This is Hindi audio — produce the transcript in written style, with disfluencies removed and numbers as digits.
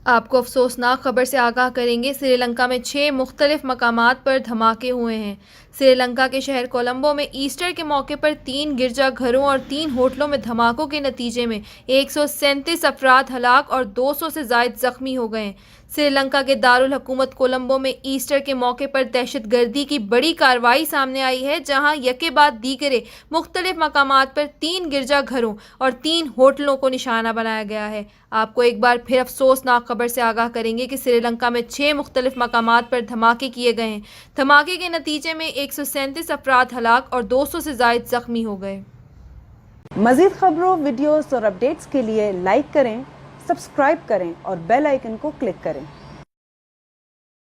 आपको अफसोसनाक खबर से आगाह करेंगे। श्रीलंका में 6 मुख्तलिफ मकामात पर धमाके हुए हैं। श्रीलंका के शहर कोलंबो में ईस्टर के मौके पर 3 गिरजाघरों और 3 होटलों में धमाकों के नतीजे में 137 अफराद हलाक और 200 से जायद जख्मी हो गए। श्रीलंका के दारुल हुकूमत कोलंबो में ईस्टर के मौके पर दहशतगर्दी की बड़ी कार्रवाई सामने आई है, जहां यके बाद दीगरे मुख्तलिफ मकामात पर 3 गिरजाघरों और 3 होटलों को निशाना बनाया गया है। आपको एक बार फिर अफसोसनाक खबर से आगाह करेंगे कि श्रीलंका में 6 मुख्तलिफ मकामात पर धमाके किए गए हैं। धमाके के नतीजे में 137 अफराद हलाक और 200 से जायद जख्मी हो गए। मज़ीद खबरों, वीडियोस और अपडेट्स के लिए लाइक करें, सब्सक्राइब करें और बेल आइकन को क्लिक करें।